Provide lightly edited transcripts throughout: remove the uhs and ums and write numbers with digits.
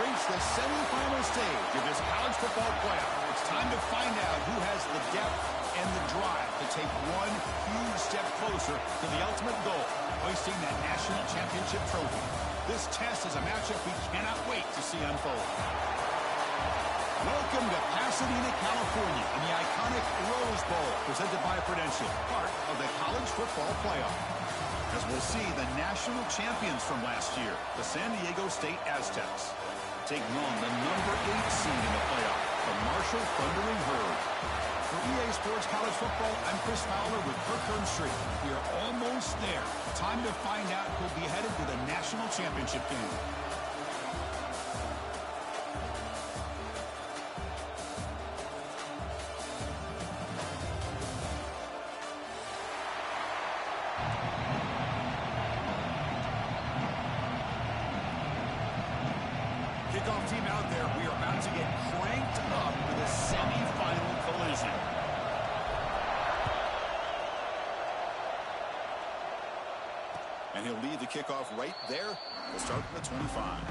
reached the semifinal stage of this college football playoff. It's time to find out who has the depth and the drive to take one huge step closer to the ultimate goal, hoisting that national championship trophy. This test is a matchup we cannot wait to see unfold. Welcome to Pasadena, California, in the iconic Rose Bowl, presented by Prudential, part of the college football playoff. As we'll see, the national champions from last year, the San Diego State Aztecs, taking on the number 8 seed in the playoff, the Marshall Thundering Herd. For EA Sports College Football, I'm Chris Fowler with Kirk Herbstreit. We are almost there. Time to find out who'll be headed to the national championship game. Kickoff team out there. We are about to get cranked up for the semifinal collision. And he'll lead the kickoff right there. We'll start from the 25.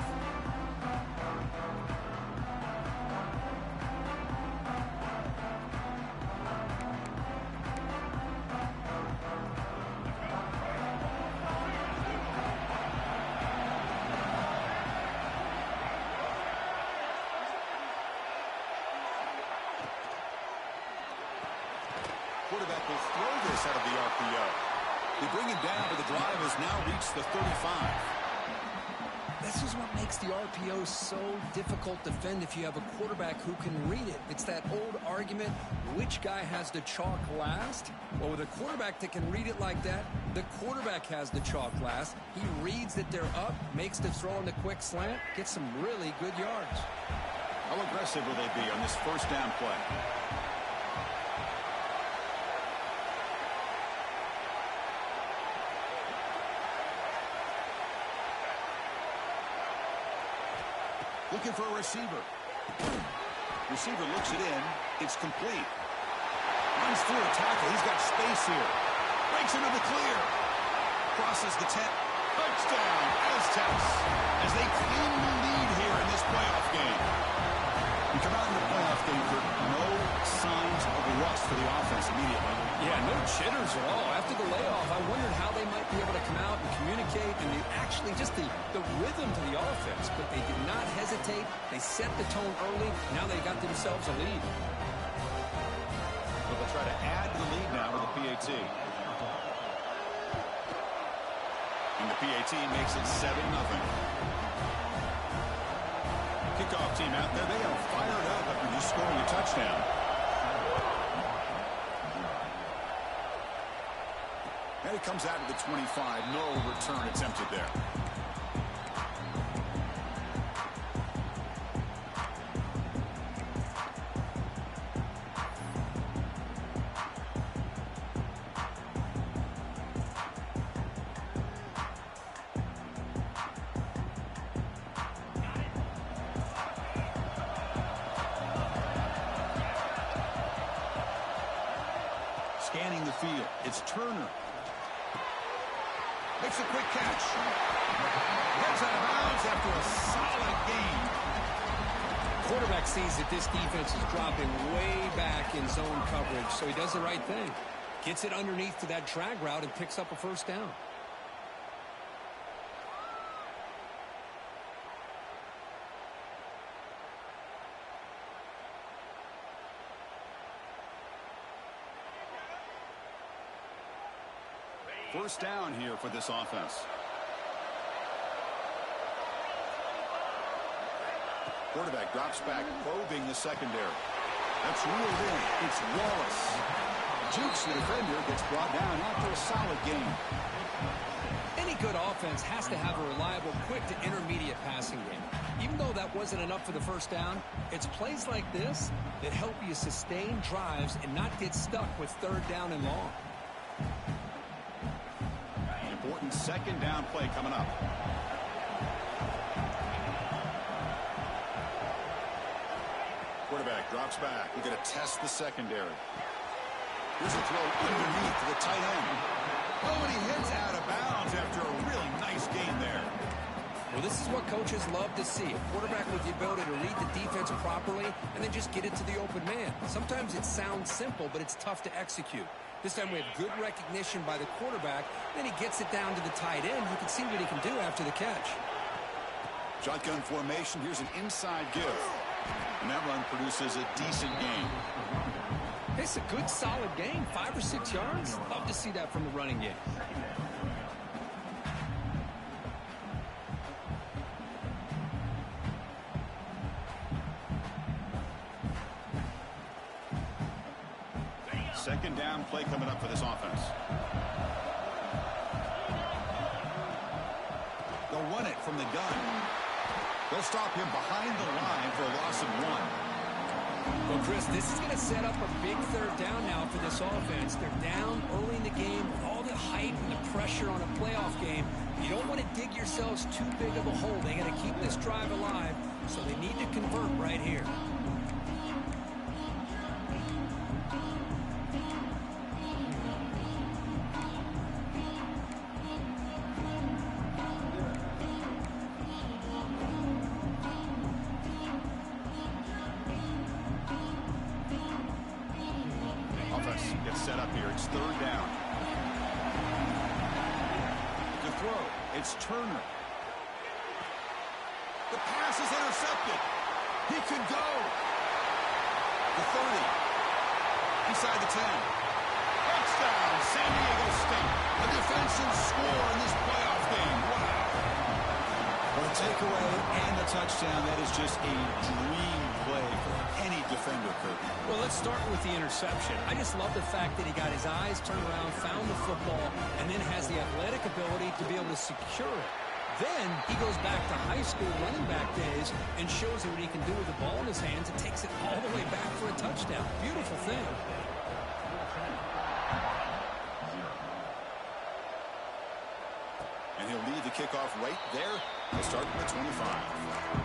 Quarterback will throw this out of the RPO. They bring him down, but the drive has now reached the 35. This is what makes the RPO so difficult to defend if you have a quarterback who can read it. It's that old argument, which guy has the chalk last? Well, with a quarterback that can read it like that, the quarterback has the chalk last. He reads that they're up, makes the throw in the quick slant, gets some really good yards. How aggressive will they be on this first down play? Looking for a receiver. Receiver looks it in. It's complete. Runs through a tackle. He's got space here. Breaks into the clear. Crosses the 10. Touchdown, Aztecs, as they claim the lead here in this playoff game. We come out in the playoff game for no signs of rust for the offense immediately. Yeah, no jitters at all. After the layoff, I wondered how they might be able to come out and communicate and actually just the rhythm to the offense. But they did not hesitate. They set the tone early. Now they got themselves a lead. Well, they'll try to add to the lead now with the PAT. And the PAT makes it 7-0. Kickoff team out there. They are fired up after just scoring a touchdown. And it comes out to the 25. No return attempted there. Scanning the field. It's Turner. Makes a quick catch. Gets out of bounds after a solid gain. Quarterback sees that this defense is dropping way back in zone coverage, so he does the right thing. Gets it underneath to that drag route and picks up a first down. First down here for this offense. Quarterback drops back, probing the secondary. That's reeled in. It's Wallace. Jukes the defender, gets brought down after a solid game. Any good offense has to have a reliable, quick to intermediate passing game. Even though that wasn't enough for the first down, it's plays like this that help you sustain drives and not get stuck with third down and long. Important second down play coming up. Quarterback drops back. We're going to test the secondary. Here's a throw underneath to the tight end. Oh, and he hits out of bounds after a really nice gain there. Well, this is what coaches love to see. A quarterback with the ability to read the defense properly and then just get it to the open man. Sometimes it sounds simple, but it's tough to execute. This time we have good recognition by the quarterback. Then he gets it down to the tight end. You can see what he can do after the catch. Shotgun formation. Here's an inside give. And that run produces a decent gain. It's a good, solid gain. 5 or 6 yards. Love to see that from the running game. Second down play coming up for this offense. They'll run it from the gun. They'll stop him behind the line for a loss of 1. Well, Chris, this is going to set up a big third down now for this offense. They're down early in the game with all the hype and the pressure on a playoff game. You don't want to dig yourselves too big of a hole. They got to keep this drive alive, so they need to convert right here. Gets set up here. It's third down. To throw, it's Turner. The pass is intercepted. He could go. The 30. Inside the 10. Touchdown, San Diego State. A defensive score in this playoff game. Wow. Well, the takeaway and the touchdown, that is just a dream play for any defender, Kurt. Well, let's start with the interception. I just love the fact that he got his eyes turned around, found the football, and then has the athletic ability to be able to secure it. Then he goes back to high school running back days and shows you what he can do with the ball in his hands and takes it all the way back for a touchdown. Beautiful thing. And he'll lead the kickoff right there. He'll start from the 25.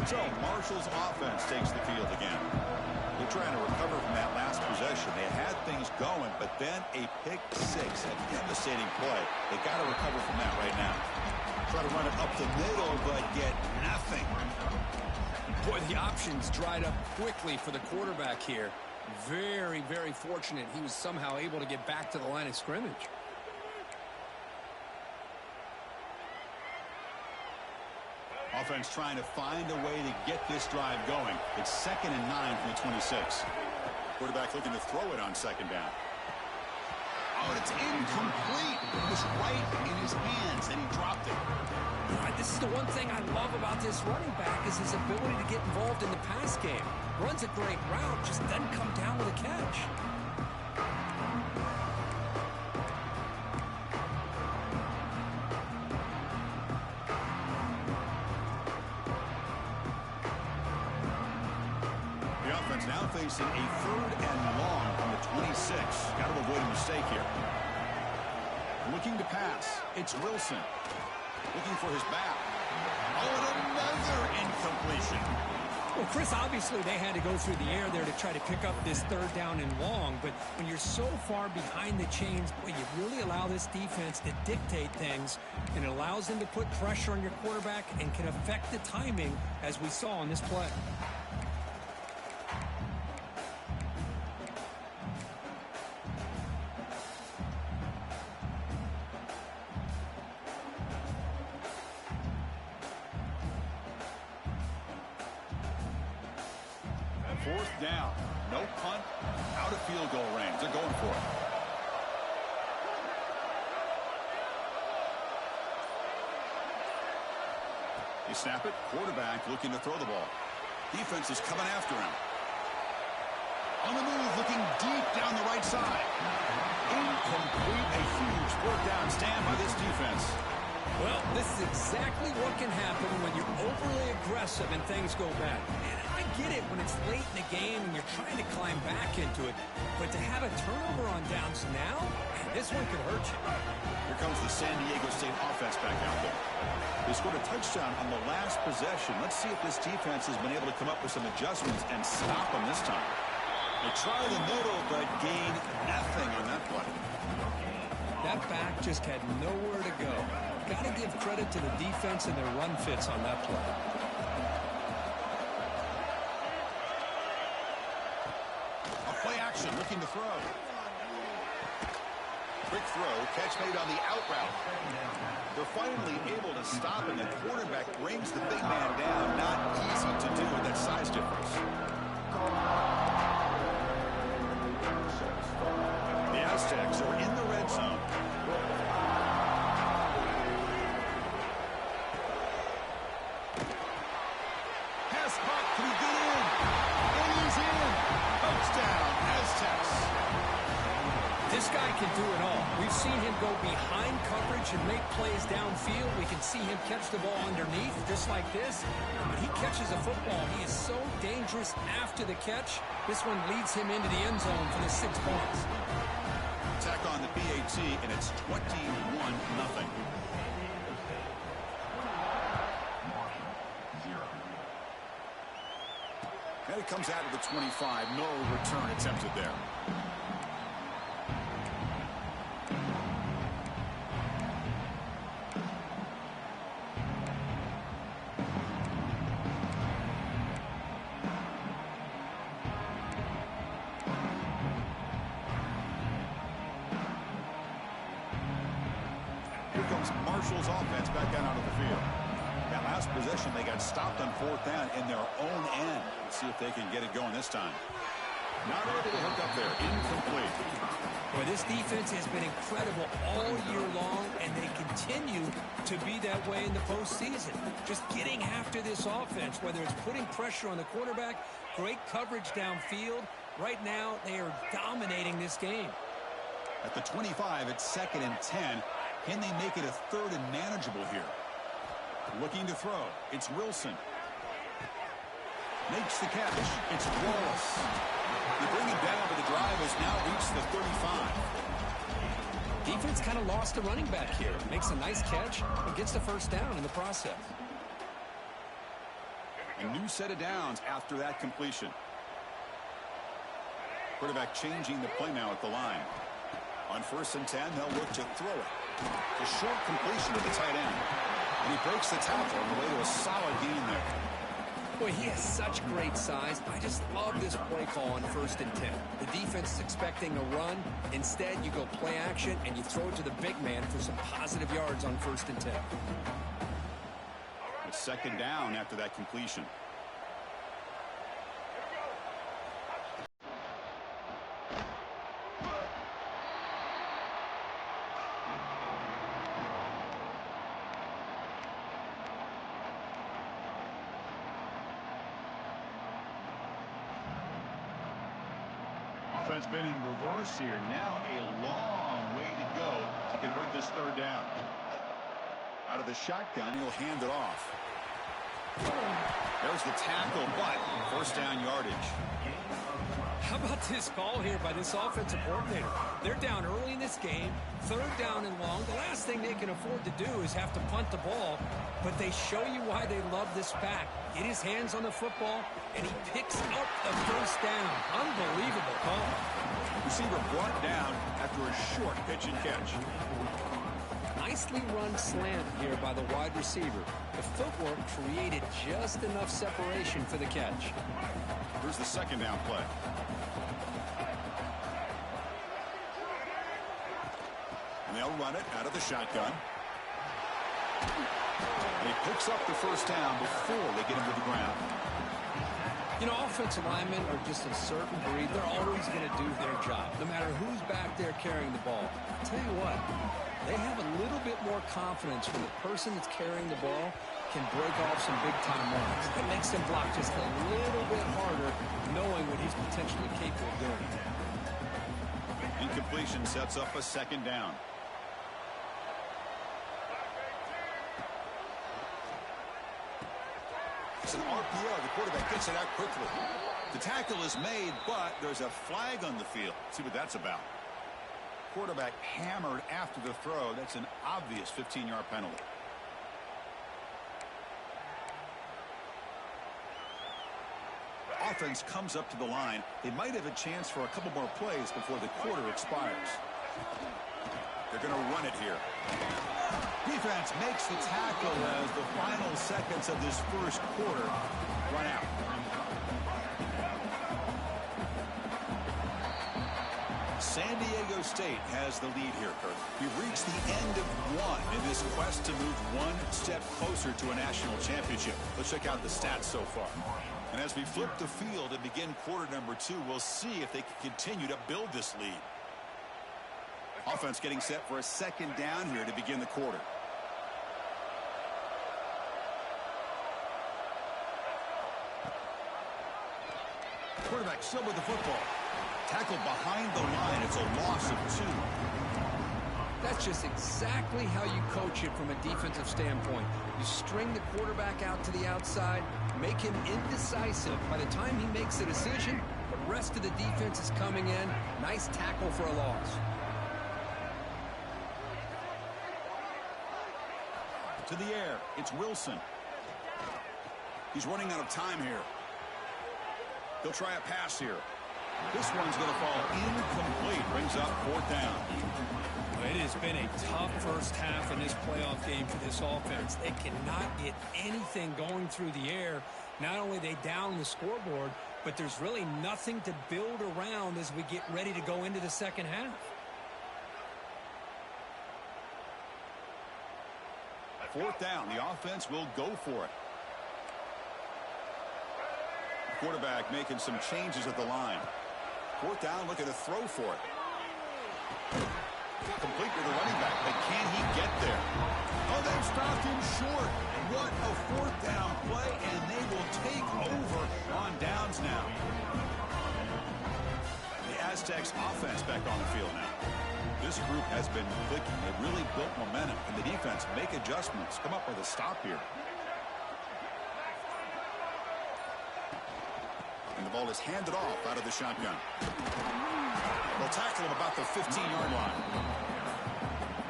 So Marshall's offense takes the field again. They're trying to recover from that last possession. They had things going, but then a pick six, a devastating play. They got to recover from that right now. Try to run it up the middle, but get nothing. Boy, the options dried up quickly for the quarterback here. Very, very fortunate he was somehow able to get back to the line of scrimmage. Offense trying to find a way to get this drive going. It's 2nd and 9 from the 26. Quarterback looking to throw it on second down. Oh, and it's incomplete. It was right in his hands, and he dropped it. All right, this is the one thing I love about this running back is his ability to get involved in the pass game. Runs a great route, just doesn't come down with a catch. Now facing a 3rd and long from the 26. Got to avoid a mistake here. Looking to pass. It's Wilson. Looking for his back. Oh, and another incompletion. Well, Chris, obviously they had to go through the air there to try to pick up this 3rd down and long, but when you're so far behind the chains, boy, you really allow this defense to dictate things, and it allows them to put pressure on your quarterback and can affect the timing, as we saw on this play. Fourth down. No punt. Out of field goal range. They're going for it. You snap it. Quarterback looking to throw the ball. Defense is coming after him. On the move, looking deep down the right side. Incomplete. A huge 4th down stand by this defense. Well, this is exactly what can happen when you're overly aggressive and things go bad. And I get it when it's late in the game and you're trying to climb back into it. But to have a turnover on downs now, man, this one could hurt you. Here comes the San Diego State offense back out there. They scored a touchdown on the last possession. Let's see if this defense has been able to come up with some adjustments and stop them this time. They try the middle, but gain nothing on that play. That back just had nowhere to go. Got to give credit to the defense and their run fits on that play. A play action, looking to throw. Quick throw, catch made on the out route. They're finally able to stop, and the quarterback brings the big man down. Not easy to do with that size difference. The Aztecs are in the red zone. Pass caught, can he get in? And he's in. Touchdown, Aztecs. This guy can do it all. We've seen him go behind coverage and make plays downfield. We can see him catch the ball underneath, just like this. When he catches a football, he is so dangerous after the catch. This one leads him into the end zone for the 6 points. Attack on the PAT, and it's 21-0. And it comes out of the 25. No return attempted there. Marshall's offense back out onto the field. That last possession, they got stopped on 4th down in their own end. Let's see if they can get it going this time. Not able to hook up there. Incomplete. Boy, this defense has been incredible all year long, and they continue to be that way in the postseason. Just getting after this offense, whether it's putting pressure on the quarterback, great coverage downfield. Right now, they are dominating this game. At the 25, it's 2nd and 10. Can they make it a 3rd and manageable here? Looking to throw. It's Wilson. Makes the catch. It's Wallace. They bring him down, but the drive has now reached the 35. Defense kind of lost a running back here. Makes a nice catch and gets the 1st down in the process. A new set of downs after that completion. Quarterback changing the play now at the line. On 1st and 10, they'll look to throw it. A short completion to the tight end. And he breaks the tackle on the way to a solid gain there. Boy, he has such great size. I just love this play call on 1st and 10. The defense is expecting a run. Instead, you go play action, and you throw it to the big man for some positive yards on 1st and 10. It's 2nd down after that completion. Offense been in reverse here. Now a long way to go to convert this 3rd down. Out of the shotgun, he'll hand it off. There's the tackle, but 1st down yardage. How about this call here by this offensive coordinator? They're down early in this game, 3rd down and long. The last thing they can afford to do is have to punt the ball, but they show you why they love this back. Get his hands on the football, and he picks up the 1st down. Unbelievable call. Receiver brought down after a short pitch and catch. Nicely run slant here by the wide receiver. The footwork created just enough separation for the catch. Here's the 2nd down play. And they'll run it out of the shotgun. And he picks up the 1st down before they get him to the ground. You know, offensive linemen are just a certain breed. They're always going to do their job, no matter who's back there carrying the ball. I'll tell you what, they have a little bit more confidence when the person that's carrying the ball can break off some big-time runs. It makes them block just a little bit harder, knowing what he's potentially capable of doing. Incompletion sets up a 2nd down. It's an RPO. The quarterback gets it out quickly. The tackle is made, but there's a flag on the field. See what that's about. Quarterback hammered after the throw. That's an obvious 15-yard penalty. offense comes up to the line, they might have a chance for a couple more plays before the quarter expires. They're going to run it here. Defense makes the tackle as the final seconds of this first quarter run out. San Diego State has the lead here, Kurt. We've reached the end of one in this quest to move one step closer to a national championship. Let's check out the stats so far. And as we flip the field and begin quarter number 2, we'll see if they can continue to build this lead. Offense getting set for a second down here to begin the quarter. Quarterback still with the football. Tackled behind the line. It's a loss of 2. That's just exactly how you coach it from a defensive standpoint. You string the quarterback out to the outside, make him indecisive. By the time he makes a decision, the rest of the defense is coming in. Nice tackle for a loss. To the air, it's Wilson. He's running out of time here. He'll try a pass here. This one's going to fall incomplete. Brings up 4th down. It has been a tough first half in this playoff game for this offense. They cannot get anything going through the air. Not only they down the scoreboard, but there's really nothing to build around as we get ready to go into the second half. Fourth down. The offense will go for it. Quarterback making some changes at the line. 4th down, looking to throw for it. Complete with the running back, but can he get there? Oh, they've stopped him short. What a 4th down play, and they will take over on downs now. The Aztecs offense back on the field now. This group has been clicking. They've really built momentum, and the defense make adjustments. Come up with a stop here. And the ball is handed off out of the shotgun. They'll tackle him about the 15-yard line.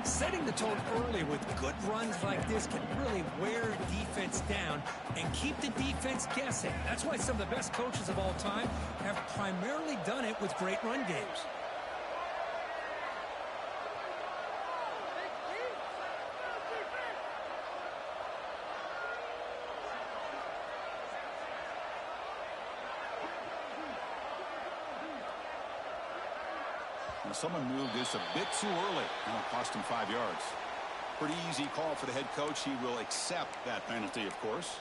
Setting the tone early with good runs like this can really wear defense down and keep the defense guessing. That's why some of the best coaches of all time have primarily done it with great run games. Someone moved this a bit too early. That'll cost him 5 yards. Pretty easy call for the head coach. He will accept that penalty, of course.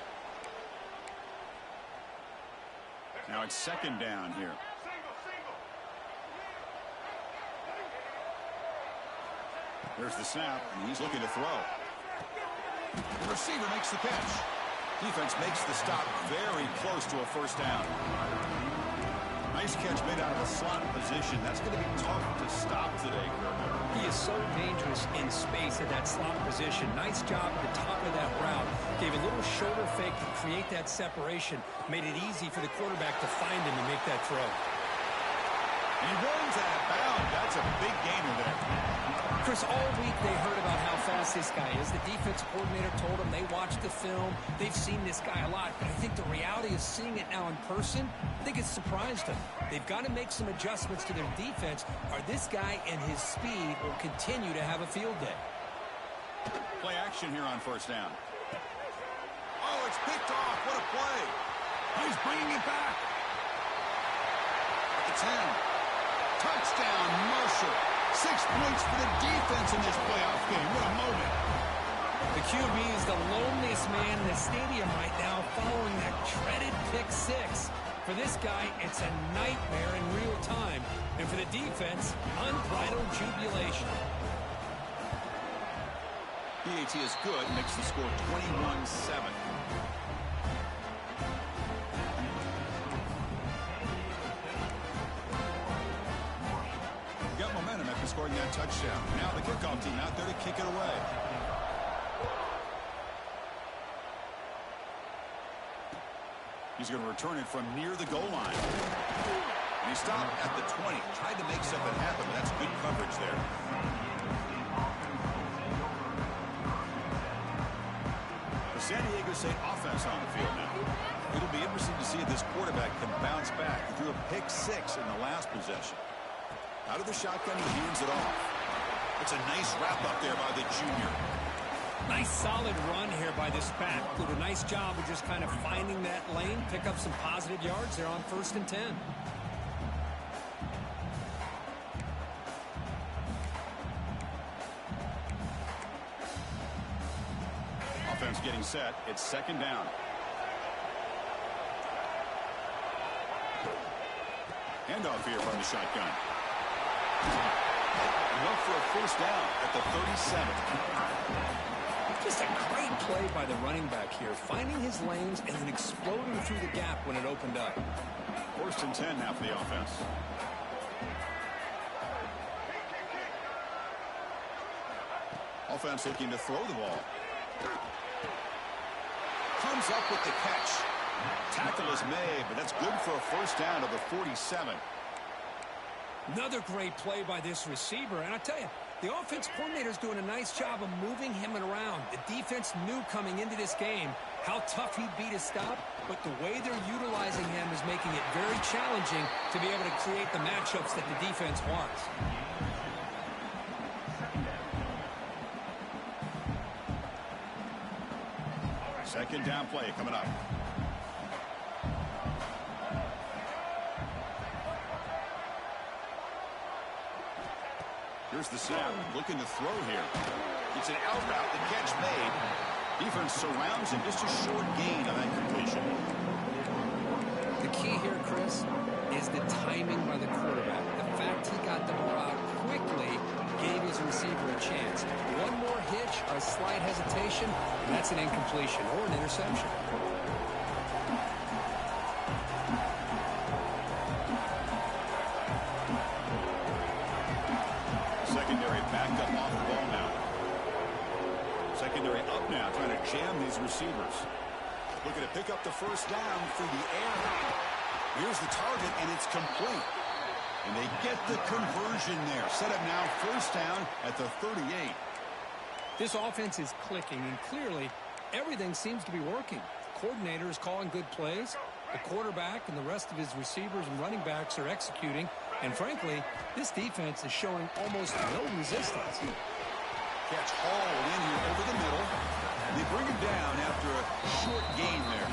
Now it's 2nd down here. There's the snap, and he's looking to throw. The receiver makes the catch. Defense makes the stop very close to a 1st down. Nice catch made out of a slot position. That's going to be tough to stop today, Kirk. He is so dangerous in space at that slot position. Nice job at the top of that route. Gave a little shoulder fake to create that separation. Made it easy for the quarterback to find him and make that throw. He runs out of bounds. That's a big gainer there. Chris, all week they heard about how fast this guy is. The defensive coordinator told them they watched the film. They've seen this guy a lot. But I think the reality of seeing it now in person, I think it's surprised them. They've got to make some adjustments to their defense, or this guy and his speed will continue to have a field day. Play action here on 1st down. Oh, it's picked off. What a play. He's bringing it back. At the 10. Touchdown, Mercer. 6 points for the defense in this playoff game. What a moment. The QB is the loneliest man in the stadium right now following that dreaded pick 6. For this guy, it's a nightmare in real time. And for the defense, unbridled jubilation. PAT is good, makes the score 21-7. Got momentum after scoring that touchdown. Now the kickoff team out there to kick it away. He's going to return it from near the goal line. And he stopped at the 20. Tried to make something happen, but that's good coverage there. The San Diego State offense offense on the field now. It'll be interesting to see if this quarterback can bounce back. He threw a pick 6 in the last possession. Out of the shotgun, he hands it off. It's a nice wrap up there by the junior. Nice solid run here by this back. Did a nice job of just kind of finding that lane, pick up some positive yards there on 1st and 10. Offense getting set. It's 2nd down. Handoff here from the shotgun. Look for a 1st down at the 37. Just a great play by the running back here, finding his lanes and then exploding through the gap when it opened up. 1st and 10 now for the offense. Offense looking to throw the ball. Comes up with the catch. Tackle is made, but that's good for a 1st down to the 47. Another great play by this receiver, and I tell you, the offense coordinator is doing a nice job of moving him around. The defense knew coming into this game how tough he'd be to stop, but the way they're utilizing him is making it very challenging to be able to create the matchups that the defense wants. Second down play coming up. Here's the snap, looking to throw here. It's an out route, the catch made. Defense surrounds him, just a short gain on that completion. The key here, Chris, is the timing by the quarterback. The fact he got the ball out quickly gave his receiver a chance. One more hitch, a slight hesitation, and that's an incompletion or an interception. Secondary backed up off the ball now. Secondary up now, trying to jam these receivers. Looking to pick up the 1st down through the air. Here's the target, and it's complete. And they get the conversion there. Set up now 1st down at the 38. This offense is clicking, and clearly everything seems to be working. The coordinator is calling good plays. The quarterback and the rest of his receivers and running backs are executing. And frankly, this defense is showing almost no resistance. Catch hauled in here over the middle. They bring him down after a short gain there.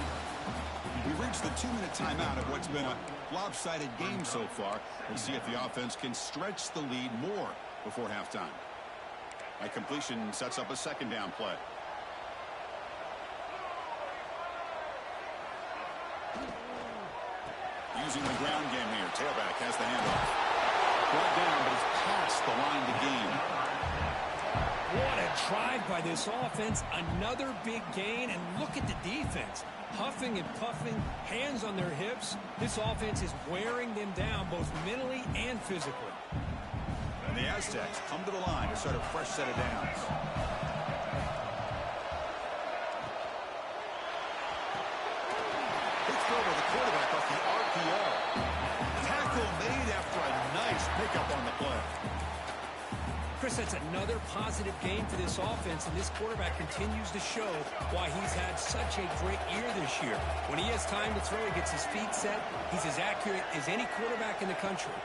We've reached the 2-minute timeout of what's been a lopsided game so far. We'll see if the offense can stretch the lead more before halftime. That completion sets up a 2nd down play. Using the ground game here. Tailback has the handoff. Brought down, but he's past the line to gain. What a drive by this offense. Another big gain, and look at the defense. Huffing and puffing, hands on their hips. This offense is wearing them down both mentally and physically. And the Aztecs come to the line to start a fresh set of downs. Over the quarterback off the RPO. Tackle made after a nice pickup on the play. Chris, that's another positive game for this offense, and this quarterback continues to show why he's had such a great year this year. When he has time to throw, he gets his feet set. He's as accurate as any quarterback in the country.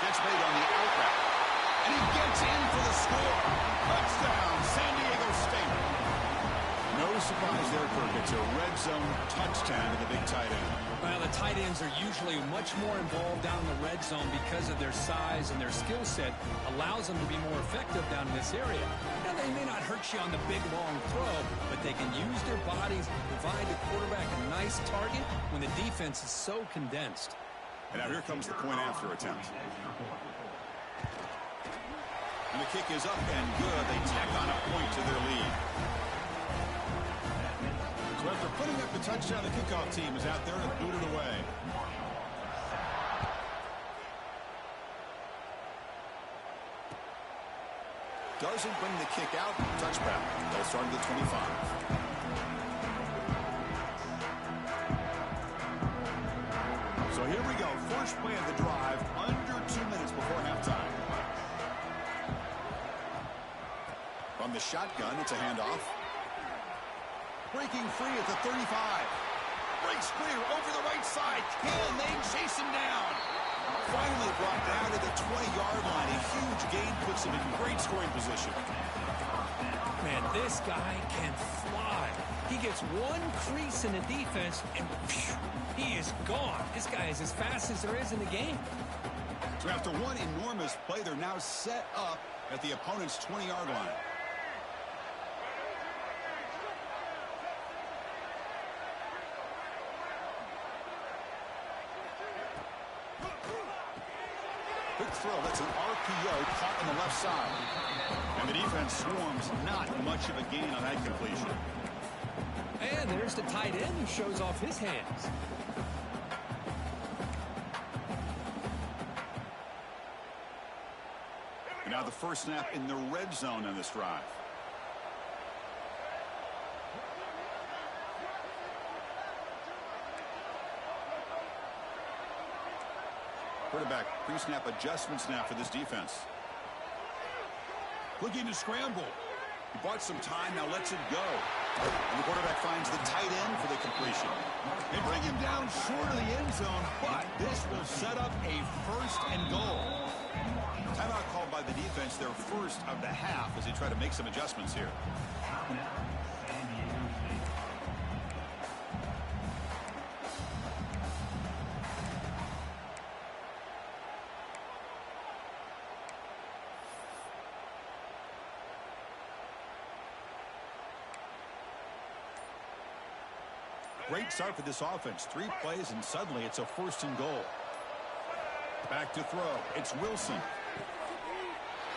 Gets made on the out route. And he gets in for the score. Touchdown, San Diego State. No surprise there, Kirk. It's a red zone touchdown to the big tight end. Well, the tight ends are usually much more involved down in the red zone because of their size and their skill set allows them to be more effective down in this area. Now, they may not hurt you on the big, long throw, but they can use their bodies to provide the quarterback a nice target when the defense is so condensed. And now here comes the point after attempt. And the kick is up and good. They tack on a point to their lead. So after putting up the touchdown, the kickoff team is out there and booted away. Doesn't bring the kick out. Touchback. They'll start at the 25. So here we go. First play of the drive. Under 2 minutes before halftime. From the shotgun, it's a handoff. Breaking free at the 35. Breaks clear over the right side. Can they chase him down? Finally brought down to the 20-yard line. A huge gain puts him in great scoring position. Man, this guy can fly. He gets one crease in the defense, and phew, he is gone. This guy is as fast as there is in the game. So after one enormous play, they're now set up at the opponent's 20-yard line. Quick throw, that's an RPO caught on the left side. And the defense swarms, not much of a gain on that completion. And there's the tight end who shows off his hands. And now the first snap in the red zone on this drive. Quarterback pre-snap adjustment snap for this defense. Looking to scramble. He bought some time, now lets it go. And the quarterback finds the tight end for the completion. They bring him down short of the end zone, but this will set up a first and goal. Timeout called by the defense, their first of the half, as they try to make some adjustments here. Great start for this offense. 3 plays, and suddenly it's a first and goal. Back to throw. It's Wilson.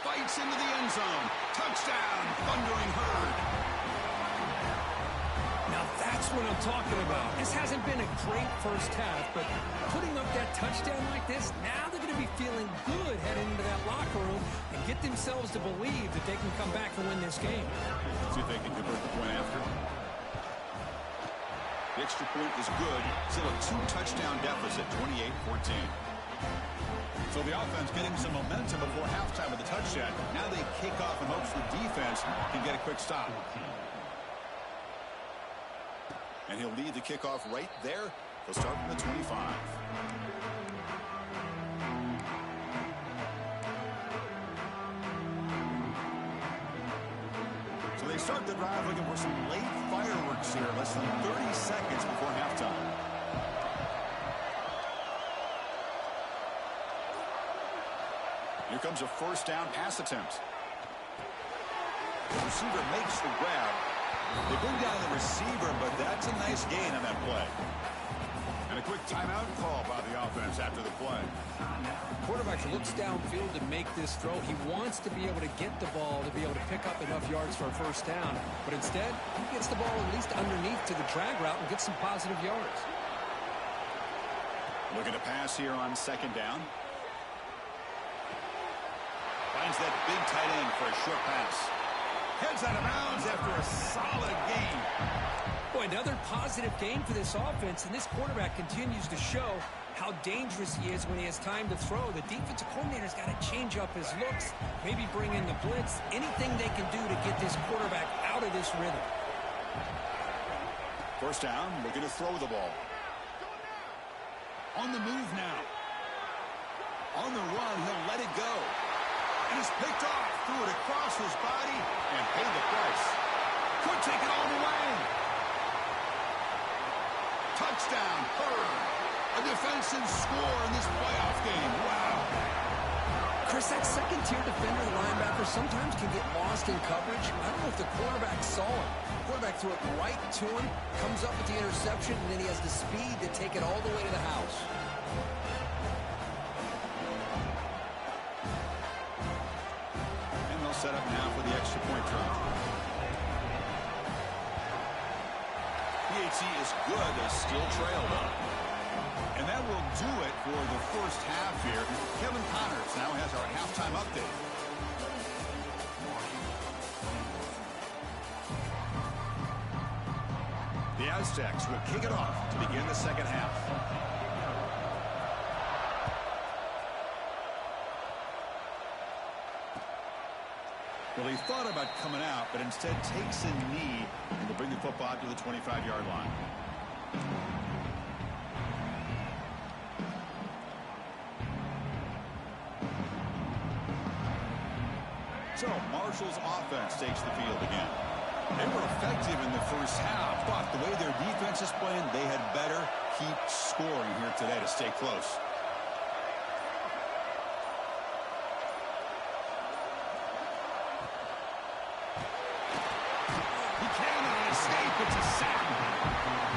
Fights into the end zone. Touchdown, Thundering Herd. Now that's what I'm talking about. This hasn't been a great first half, but putting up that touchdown like this, now they're going to be feeling good heading into that locker room and get themselves to believe that they can come back and win this game. See if they can convert the point after. The extra point is good. Still a 2-touchdown deficit, 28-14. So the offense getting some momentum before halftime with the touchdown. Now they kick off in hopes the defense can get a quick stop. And he'll lead the kickoff right there. He'll start from the 25. So they start the drive looking for some late fireworks here, less than 30 seconds before halftime. Here comes a first down pass attempt. The receiver makes the grab. They bring down the receiver, but that's a nice gain on that play. And a quick timeout call by the offense after the play. Quarterback looks downfield to make this throw. He wants to be able to get the ball to be able to pick up enough yards for a first down. But instead, he gets the ball at least underneath to the drag route and gets some positive yards. Looking to pass here on second down. Finds that big tight end for a short pass. Heads out of bounds after a solid gain. Boy, another positive gain for this offense, and this quarterback continues to show how dangerous he is when he has time to throw. The defensive coordinator's got to change up his looks, maybe bring in the blitz, anything they can do to get this quarterback out of this rhythm. First down, looking to throw the ball. On the move now. On the run, he'll let it go. And he's picked off, threw it across his body, and paid the price. Could take it all the way. Touchdown, Herd. A defensive score in this playoff game. Wow. Chris, that second-tier defender, the linebacker, sometimes can get lost in coverage. I don't know if the quarterback saw him. The quarterback threw it right to him, comes up with the interception, and then he has the speed to take it all the way to the house. Set up now for the extra point try. PHC is good. They still trail, though. And that will do it for the first half here. Kevin Connors now has our halftime update. The Aztecs will kick it off to begin the second half. Well, he thought about coming out, but instead takes a knee in the They'll bring the football out to the 25-yard line. So Marshall's offense takes the field again. They were effective in the first half, but the way their defense is playing, they had better keep scoring here today to stay close. He cannot escape. It's a sack.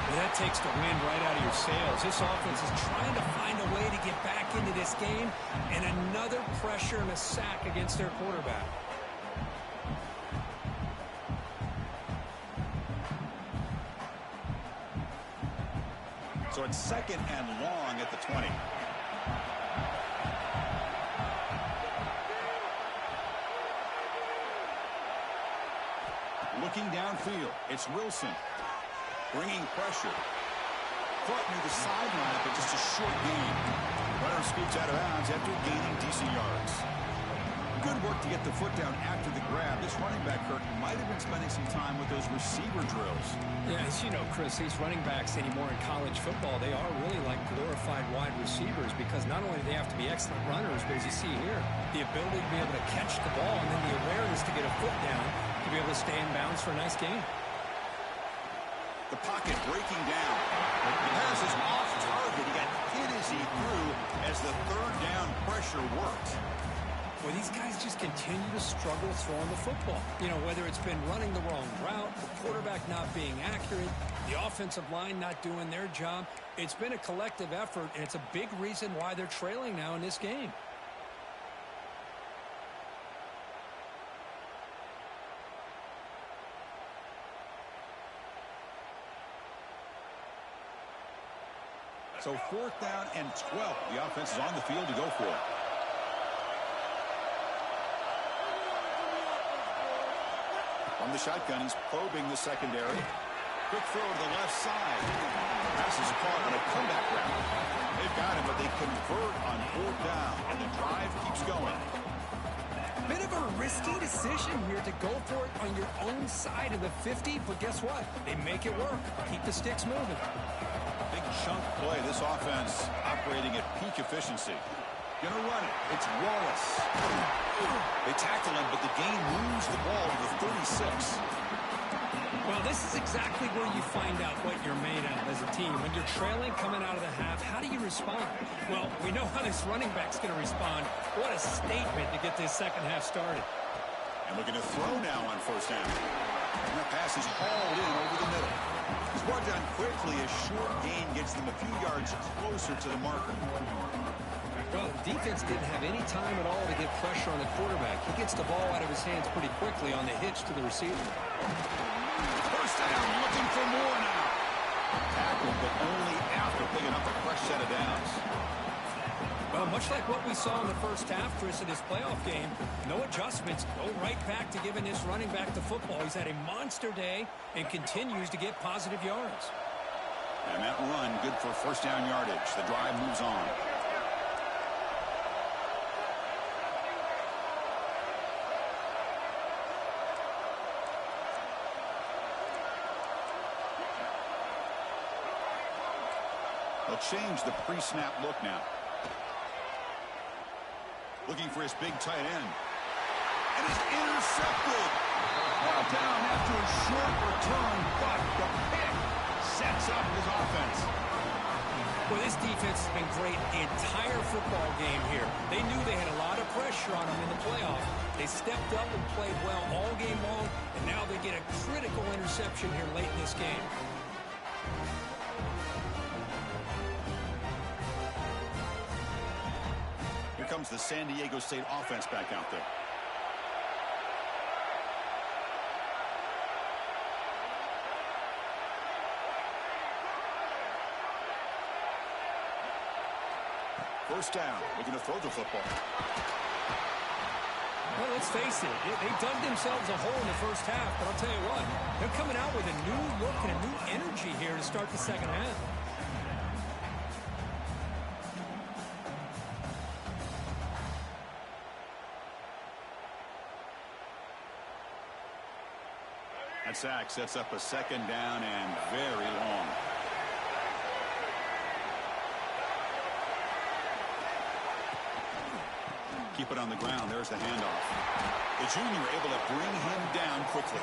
Well, that takes the wind right out of your sails. This offense is trying to find a way to get back into this game, and another pressure and a sack against their quarterback. So it's second and long at the 20. Looking downfield, it's Wilson. Bringing pressure. Caught near the sideline, but just a short gain. Runner scoots out of bounds after gaining decent yards. Good work to get the foot down after the grab. This running back, Kirk, might have been spending some time with those receiver drills. Yeah, as you know, Chris, these running backs anymore in college football, they are really like glorified wide receivers because not only do they have to be excellent runners, but as you see here, the ability to be able to catch the ball and then the awareness to get a foot down to be able to stay in bounds for a nice gain. The pocket breaking down. The pass is off target. He got hit as he threw as the third down pressure worked. Well, these guys just continue to struggle throwing the football. You know, whether it's been running the wrong route, the quarterback not being accurate, the offensive line not doing their job. It's been a collective effort, and it's a big reason why they're trailing now in this game. So fourth down and 12. The offense is on the field to go for it. From the shotgun, he's probing the secondary. Quick throw to the left side. Pass is caught on a comeback route. They've got him, but they convert on fourth down, and the drive keeps going. Bit of a risky decision here to go for it on your own side of the 50, but guess what? They make it work. Keep the sticks moving. Big chunk play. This offense operating at peak efficiency. Gonna run it. It's Wallace. They tackle him, but the game moves the ball to the 36. Well, this is exactly where you find out what you're made of as a team. When you're trailing coming out of the half, how do you respond? Well, we know how this running back's going to respond. What a statement to get this second half started. And looking to throw now on first down. And the pass is hauled in over the middle. He's brought down quickly. A short gain gets them a few yards closer to the marker. Well, the defense didn't have any time at all to get pressure on the quarterback. He gets the ball out of his hands pretty quickly on the hitch to the receiver. First down, looking for more now. Tackled, but only after picking up a fresh set of downs. Well, much like what we saw in the first half, Chris, in this playoff game, no adjustments. Go right back to giving this running back the football. He's had a monster day and continues to get positive yards. And that run, good for first down yardage. The drive moves on. They'll change the pre-snap look now. Looking for his big tight end. And he's intercepted. Brought down after a short return, but the pick sets up his offense. Well, this defense has been great the entire football game here. They knew they had a lot of pressure on them in the playoff. They stepped up and played well all game long, and now they get a critical interception here late in this game. Here comes the San Diego State offense back out there. First down, looking to throw the football. Well, let's face it, they dug themselves a hole in the first half, but I'll tell you what, they're coming out with a new look and a new energy here to start the second half. That sack sets up a second down and very long. Keep it on the ground. There's the handoff. The junior able to bring him down quickly.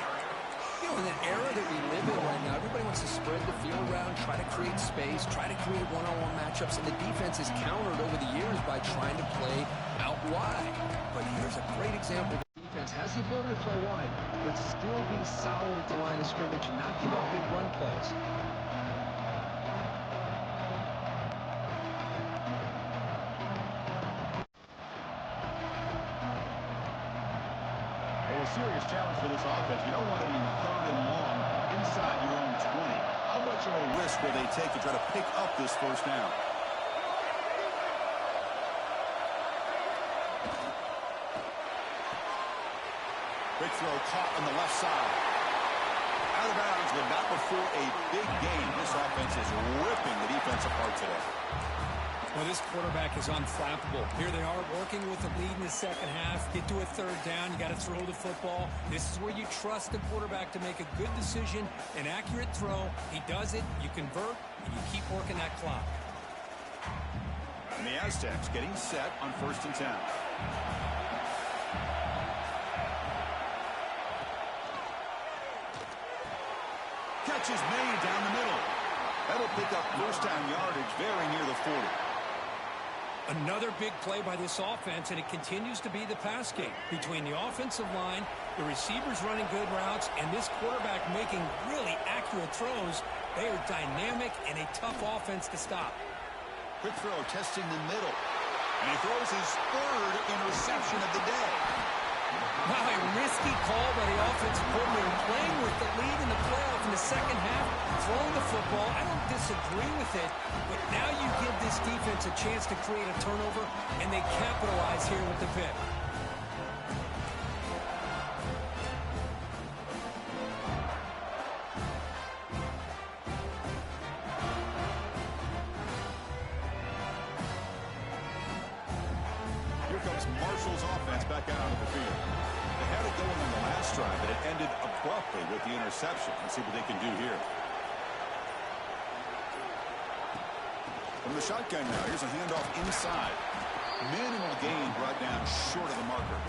You know, in the era that we live in right now, everybody wants to spread the field around, try to create space, try to create one-on-one matchups, and the defense is countered over the years by trying to play out wide. But here's a great example. The defense has the ability to play wide, but still be solid at the line of scrimmage and not give up big run plays. A serious challenge for this offense. You don't want it in 3rd and long inside your own 20. How much of a risk will they take to try to pick up this first down? Quick throw caught on the left side. Out of bounds, but not before a big gain. This offense is ripping the defense apart today. Well, this quarterback is unflappable. Here they are working with the lead in the second half. Get to a 3rd down. You got to throw the football. This is where you trust the quarterback to make a good decision, an accurate throw. He does it. You convert, and you keep working that clock. And the Aztecs getting set on 1st and 10. Catch is made down the middle. That'll pick up 1st down yardage very near the 40. Another big play by this offense, and it continues to be the pass game. Between the offensive line, the receivers running good routes, and this quarterback making really accurate throws, they are dynamic and a tough offense to stop. Quick throw testing the middle. And he throws his 3rd interception of the day. Wow, a risky call by the offensive coordinator, playing with the lead in the playoff in the second half, throwing the football. I don't disagree with it, but now you give this defense a chance to create a turnover, and they capitalize here with the pick. Here comes Marshall's offense back out onto the field. They had it going on the last drive, but it ended abruptly with the interception. Let's see what they can do here. From the shotgun now, here's a handoff inside. Minimal gain brought down short of the marker.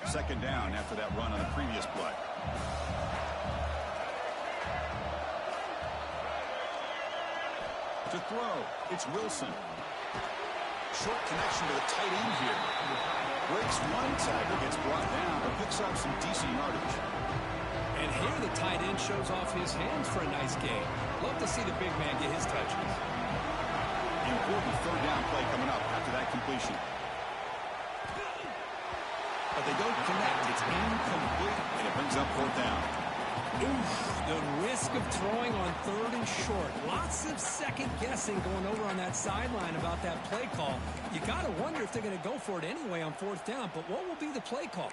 Second down after that run on the previous play. To throw, it's Wilson. Short connection to the tight end here. Breaks one tackle, gets brought down, but picks up some decent yardage. And here the tight end shows off his hands for a nice gain. Love to see the big man get his touches. Important 3rd down play coming up after that completion. But they don't connect. It's incomplete, and it brings up 4th down. Oof, the risk of throwing on 3rd and short. Lots of second guessing going over on that sideline about that play call. You got to wonder if they're going to go for it anyway on 4th down, but what will be the play call?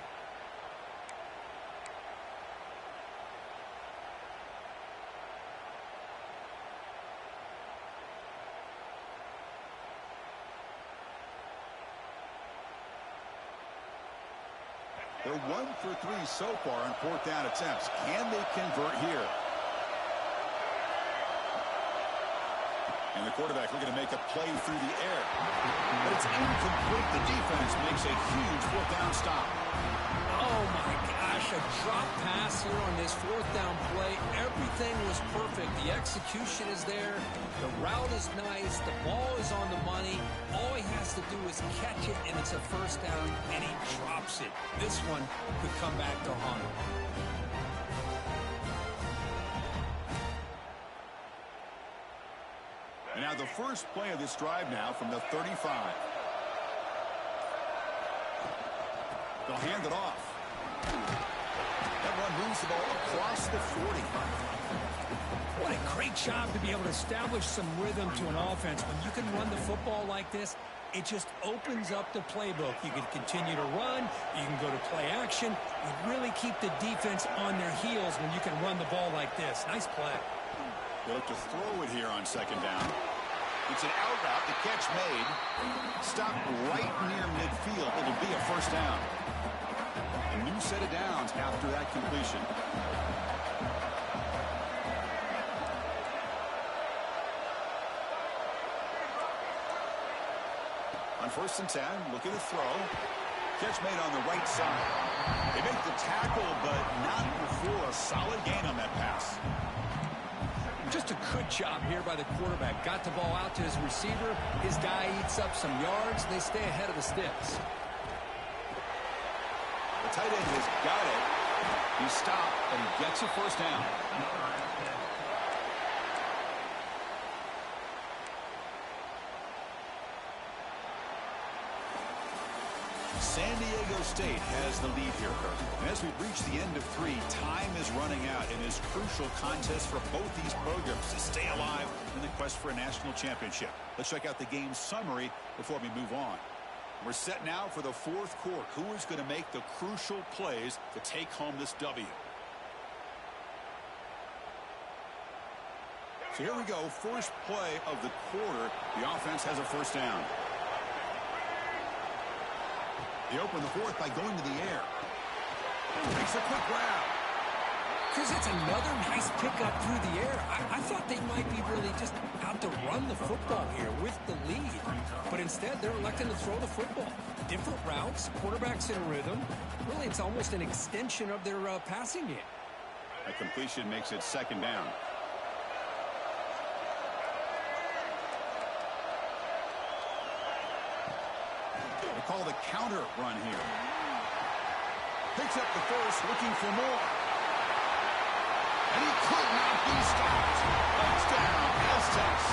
They're 1 for 3 so far on 4th down attempts. Can they convert here? And the quarterback looking to make a play through the air. But it's incomplete. The defense makes a huge 4th down stop. Oh, my gosh, a drop pass here on this 4th down play. Everything was perfect. The execution is there. The route is nice. The ball is on the money. All he has to do is catch it, and it's a 1st down, and he drops it. This one could come back to haunt him. And now the first play of this drive now from the 35. They'll hand it off. That run moves the ball across the 40. What a great job to be able to establish some rhythm to an offense. When you can run the football like this, it just opens up the playbook. You can continue to run. You can go to play action. You really keep the defense on their heels when you can run the ball like this. Nice play. They look to throw it here on second down. It's an out route. The catch made. Stopped right near midfield. It'll be a first down. A new set of downs after that completion. On 1st and 10, looking to throw. Catch made on the right side. They make the tackle, but not before a solid gain on that pass. Just a good job here by the quarterback. Got the ball out to his receiver. His guy eats up some yards, and they stay ahead of the sticks. The tight end has got it. He stopped, and he gets a first down. San Diego State has the lead here, Kirk. And as we reach the end of 3, time is running out in this crucial contest for both these programs to stay alive in the quest for a national championship. Let's check out the game summary before we move on. We're set now for the 4th quarter. Who is going to make the crucial plays to take home this W? So here we go. First play of the quarter. The offense has a first down. They open the 4th by going to the air. Makes a quick grab. Because it's another nice pickup through the air. I thought they might be really just out to run the football here with the lead. But instead, they're electing to throw the football. Different routes, quarterbacks in a rhythm. Really, it's almost an extension of their passing game. A completion makes it second down. They call the counter run here. Picks up the first, looking for more. And he could not be stopped. Touchdown, Aztecs.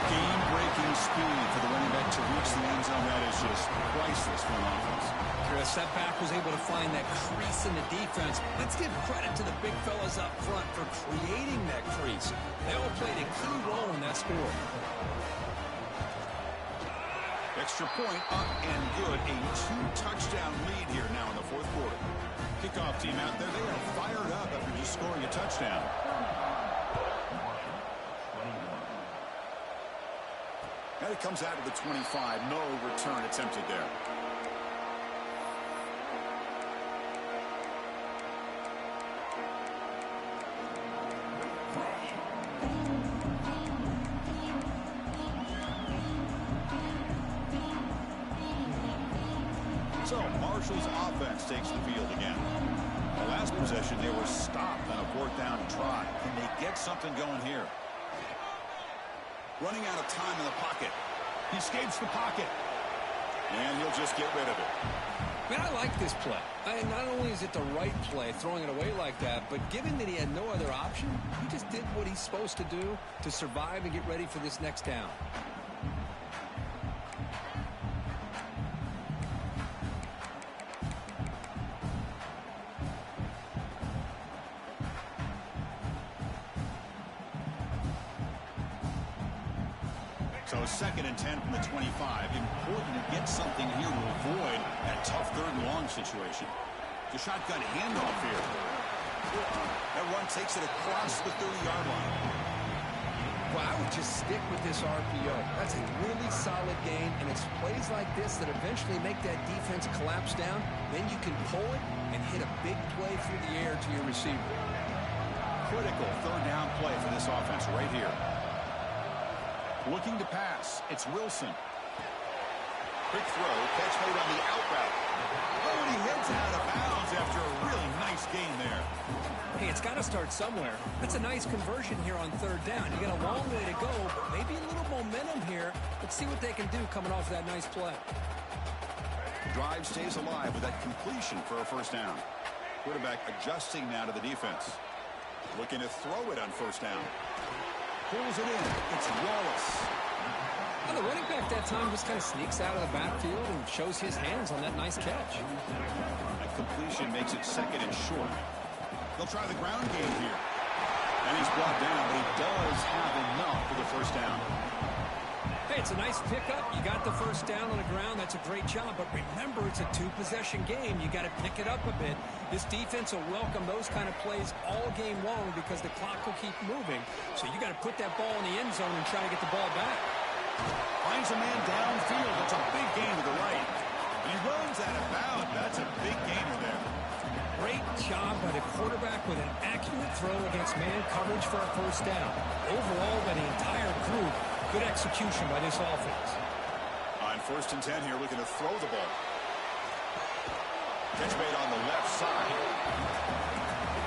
Game-breaking speed for the running back to reach the end zone. That is just priceless for an offense. Chris, that back was able to find that crease in the defense. Let's give credit to the big fellas up front for creating that crease. They all played a key role in that score. Extra point up and good. A 2-touchdown lead here now in the 4th quarter. Kickoff team out there. They are fired up after just scoring a touchdown. And it comes out of the 25. No return attempted there. So Marshall's offense takes the field again. The last possession, they were stopped on a 4th down try. Can they get something going here? Running out of time in the pocket. He escapes the pocket. And he'll just get rid of it. Man, I like this play. Not only is it the right play, throwing it away like that, but given that he had no other option, he just did what he's supposed to do to survive and get ready for this next down. So 2nd and 10 from the 25. Important to get something here to avoid that tough 3rd and long situation. The shotgun handoff here. That run takes it across the 30-yard line. Well, I would just stick with this RPO. That's a really solid game, and it's plays like this that eventually make that defense collapse down. Then you can pull it and hit a big play through the air to your receiver. Critical 3rd down play for this offense right here. Looking to pass. It's Wilson. Quick throw. Catch made on the out route. Oh, and he heads out of bounds after a really nice gain there. Hey, it's got to start somewhere. That's a nice conversion here on 3rd down. You got a long way to go, but maybe a little momentum here. Let's see what they can do coming off that nice play. Drive stays alive with that completion for a first down. Quarterback adjusting now to the defense. Looking to throw it on 1st down. Pulls it in. It's Wallace. Well, the running back that time just kind of sneaks out of the backfield and shows his hands on that nice catch. That completion makes it 2nd and short. They'll try the ground game here. And he's brought down, but he does have enough for the first down. Hey, it's a nice pickup. You got the first down on the ground. That's a great job. But remember, it's a two-possession game. You got to pick it up a bit. This defense will welcome those kind of plays all game long because the clock will keep moving. So you got to put that ball in the end zone and try to get the ball back. Finds a man downfield. That's a big gain to the right. And he runs out of bounds. That's a big gainer there. Great job by the quarterback with an accurate throw against man coverage for a first down. Overall, by the entire group, good execution by this offense. On 1st and 10 here, looking to throw the ball. Catch made on the left side.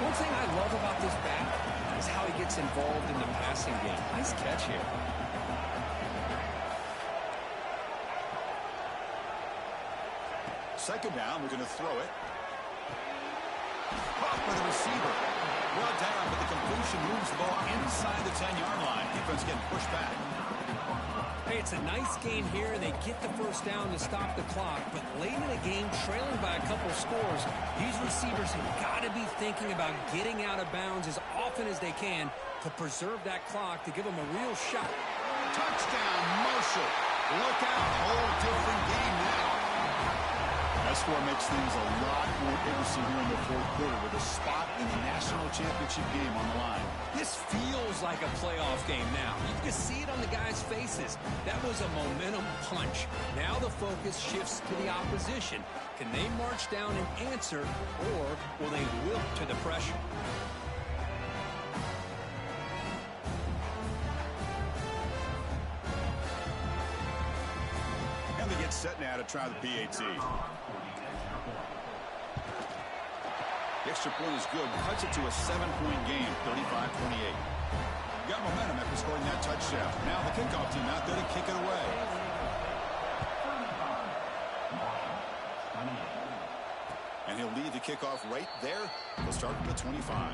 One thing I love about this back is how he gets involved in the passing game. Nice catch here. Second down, looking to throw it. Caught by the receiver. Brought down, but the completion moves the ball inside the 10-yard line. Defense getting pushed back. Hey, it's a nice gain here. They get the first down to stop the clock, but late in the game, trailing by a couple scores, these receivers have got to be thinking about getting out of bounds as often as they can to preserve that clock, to give them a real shot. Touchdown, Marshall. Look out. Whole different game now. That score makes things a lot more interesting here in the 4th quarter with a spot in the national championship game on the line. This feels like a playoff game now. You can see it on the guys' faces. That was a momentum punch. Now the focus shifts to the opposition. Can they march down and answer, or will they wilt to the pressure? And they get set now to try the PAT. The extra point is good. Cuts it to a 7-point game, 35-28. Got momentum after scoring that touchdown. Now the kickoff team out there to kick it away. And he'll lead the kickoff right there. He'll start from the 25.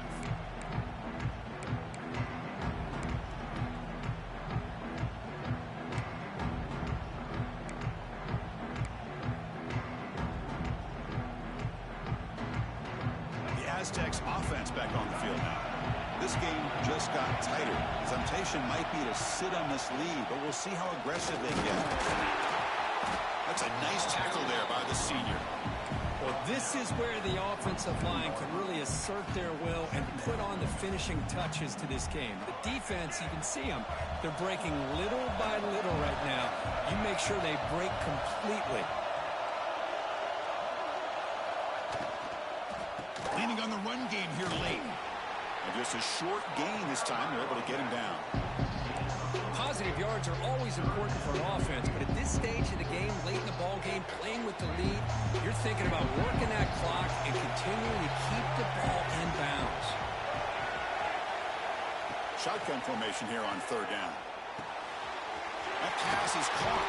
Aztecs offense back on the field now. This game just got tighter. The temptation might be to sit on this lead, but we'll see how aggressive they get. That's a nice tackle there by the senior. Well, this is where the offensive line could really assert their will and put on the finishing touches to this game. The defense, you can see them. They're breaking little by little right now. You make sure they break completely. Leaning on the run game here late. And just a short gain this time. They're able to get him down. Positive yards are always important for an offense, but at this stage of the game, late in the ball game, playing with the lead, you're thinking about working that clock and continuing to keep the ball in bounds. Shotgun formation here on 3rd down. That pass is caught.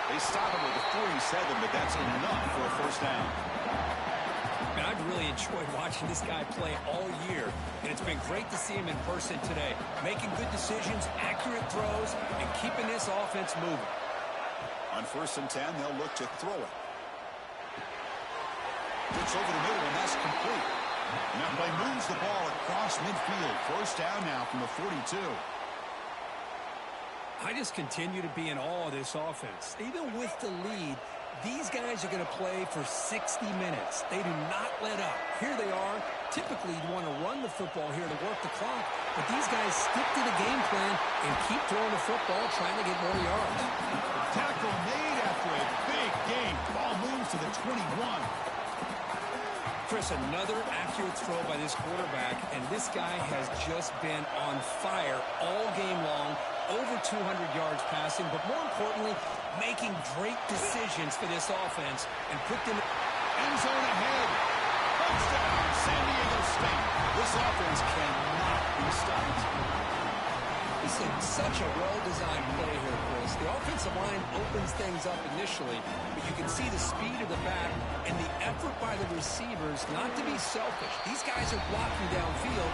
They stop him with a 47, but that's enough for a first down. And I've really enjoyed watching this guy play all year, and it's been great to see him in person today, making good decisions, accurate throws, and keeping this offense moving. On 1st and 10, they'll look to throw it. Looks over the middle, and that's complete. And that play moves the ball across midfield. First down now from the 42. I just continue to be in awe of this offense. Even with the lead, these guys are going to play for 60 minutes. They do not let up. Here they are. Typically, you'd want to run the football here to work the clock, but these guys stick to the game plan and keep throwing the football, trying to get more yards. Tackle made after a big gain. Ball moves to the 21. Chris, another accurate throw by this quarterback, and this guy has just been on fire all game long, over 200 yards passing, but more importantly, making great decisions for this offense and put them end zone ahead. Touchdown, San Diego State. This offense cannot be stopped. This is such a well-designed play here, Chris. The offensive line opens things up initially, but you can see the speed of the back and the effort by the receivers not to be selfish. These guys are blocking downfield.